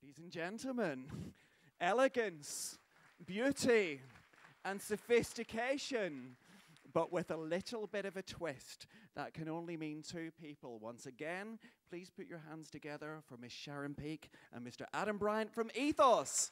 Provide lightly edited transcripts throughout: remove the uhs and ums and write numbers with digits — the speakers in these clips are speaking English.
Ladies and gentlemen, elegance, beauty, and sophistication, but with a little bit of a twist that can only mean two people. Once again, please put your hands together for Miss Sharon Peake and Mr. Adam Bryant from Ethos.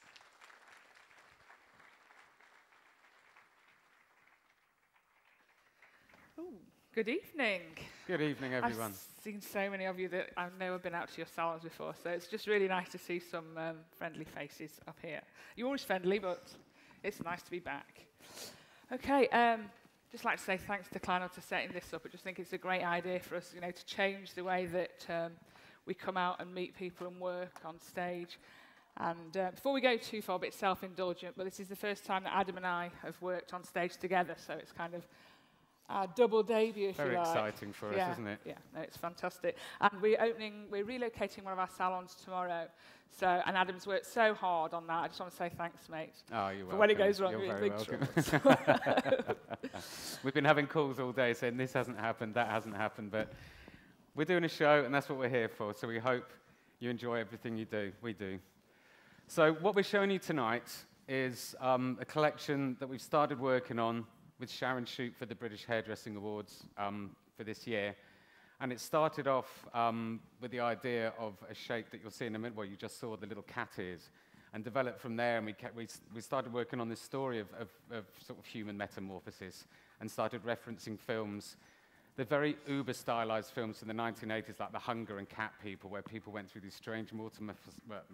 Ooh, good evening. Good evening, everyone. I've seen so many of you that I've never been out to your salons before, so it's just really nice to see some friendly faces up here. You're always friendly, but it's nice to be back. Okay, just like to say thanks to Clynol for setting this up. I just think it's a great idea for us, to change the way that we come out and meet people and work on stage. And before we go too far, a bit self-indulgent, but this is the first time that Adam and I have worked on stage together, so it's kind of our double debut, if you like. Very exciting for us, isn't it? Yeah, no, it's fantastic. And we're relocating one of our salons tomorrow. So, and Adam's worked so hard on that. I just want to say thanks, mate. Oh, you're welcome. For when it goes wrong, you're we're in very big welcome. trouble. We've been having calls all day saying this hasn't happened, that hasn't happened, but we're doing a show, and that's what we're here for. So we hope you enjoy everything you do. We do. So what we're showing you tonight is a collection that we've started working on with Sharon Peake for the British Hairdressing Awards for this year. And it started off with the idea of a shape that you'll see in a minute, where you just saw the little cat ears, and developed from there, and we started working on this story of sort of human metamorphosis, and started referencing films, the very uber-stylized films from the 1980s, like The Hunger and Cat People, where people went through these strange metamorphoses, but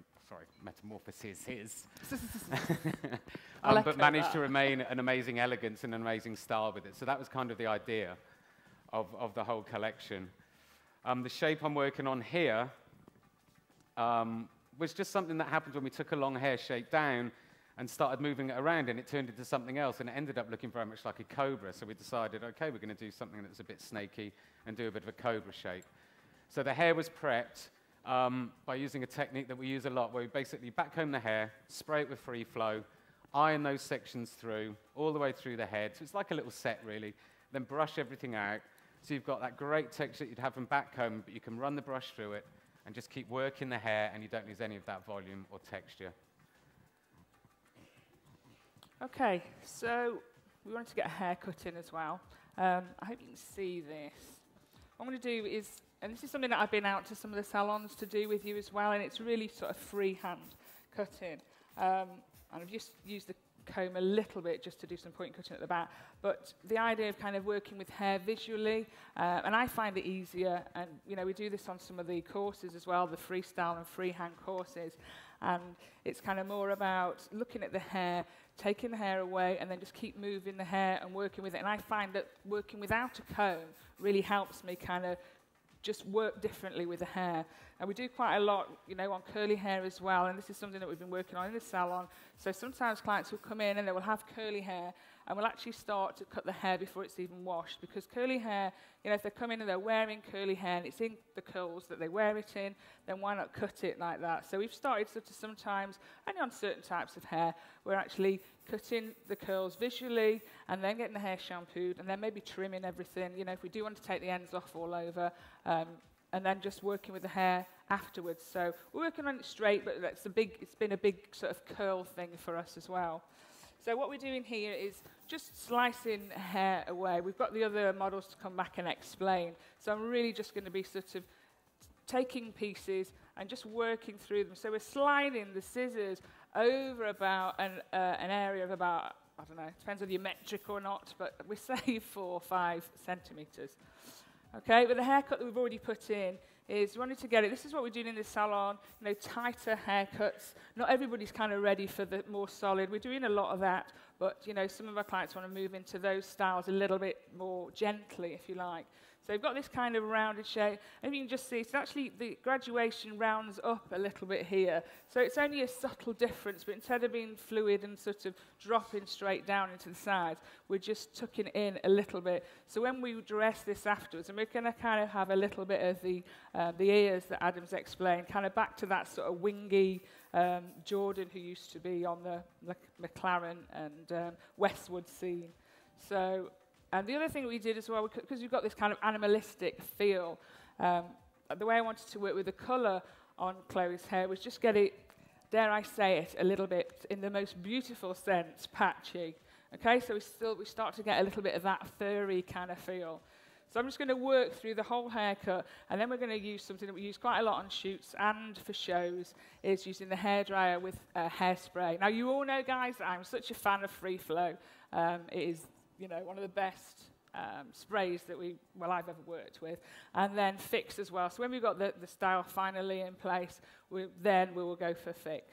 managed to remain an amazing elegance and an amazing style with it. So that was kind of the idea of the whole collection. The shape I'm working on here was just something that happened when we took a long hair shape down and started moving it around, and it turned into something else, and it ended up looking very much like a cobra. So we decided, okay, we're going to do something that's a bit snaky and do a bit of a cobra shape. So the hair was prepped by using a technique that we use a lot, where we basically backcomb the hair, spray it with free flow, iron those sections through, all the way through the head. So it's like a little set, really. Then brush everything out. So you've got that great texture that you'd have from backcomb, but you can run the brush through it and just keep working the hair, and you don't lose any of that volume or texture. Okay, so we wanted to get a haircut in as well. I hope you can see this. What I'm going to do is, and this is something that I've been out to some of the salons to do with you as well, and it's really sort of freehand cutting. And I've just used the comb a little bit just to do some point cutting at the back, but the idea of kind of working with hair visually, and I find it easier, and we do this on some of the courses as well, the freestyle and freehand courses, and it's kind of more about looking at the hair, taking the hair away, and then just keep moving the hair and working with it. And I find that working without a comb really helps me kind of just work differently with the hair. And we do quite a lot, on curly hair as well, and this is something that we've been working on in the salon. So sometimes clients will come in and they will have curly hair, and we'll actually start to cut the hair before it's even washed, because curly hair, if they come in and they're wearing curly hair and it's in the curls that they wear it in, then why not cut it like that? So we've started sometimes, only on certain types of hair, we're actually cutting the curls visually and then getting the hair shampooed and then maybe trimming everything, if we do want to take the ends off all over, and then just working with the hair afterwards. So we're working on it straight, but it's been a big sort of curl thing for us as well. So what we're doing here is just slicing hair away. We've got the other models to come back and explain. So I'm really just going to be sort of taking pieces and just working through them. So we're sliding the scissors over about an area of about, I don't know, it depends whether you're metric or not, but we say 4 or 5 centimetres. Okay, but the haircut that we've already put in is we wanted to get it. This is what we're doing in the salon, tighter haircuts. Not everybody's kind of ready for the more solid. We're doing a lot of that, but some of our clients want to move into those styles a little bit more gently, if you like. So we've got this kind of rounded shape, and you can just see, it's actually the graduation rounds up a little bit here. So it's only a subtle difference, but instead of being fluid and sort of dropping straight down into the sides, we're just tucking in a little bit. So when we dress this afterwards, and we're going to kind of have a little bit of the ears that Adam's explained, kind of back to that sort of wingy Jordan who used to be on the McLaren and Westwood scene. So. And the other thing we did as well, because you've got this kind of animalistic feel, the way I wanted to work with the colour on Chloe's hair was just get it dare I say it, a little bit, in the most beautiful sense, patchy. Okay, so we start to get a little bit of that furry kind of feel. So I'm just going to work through the whole haircut, and then we're going to use something that we use quite a lot on shoots and for shows, is using the hairdryer with hairspray. Now, you all know, guys, that I'm such a fan of Free Flow. It is, one of the best sprays that I've ever worked with. And then Fix as well. So when we've got the style finally in place, we will go for Fix.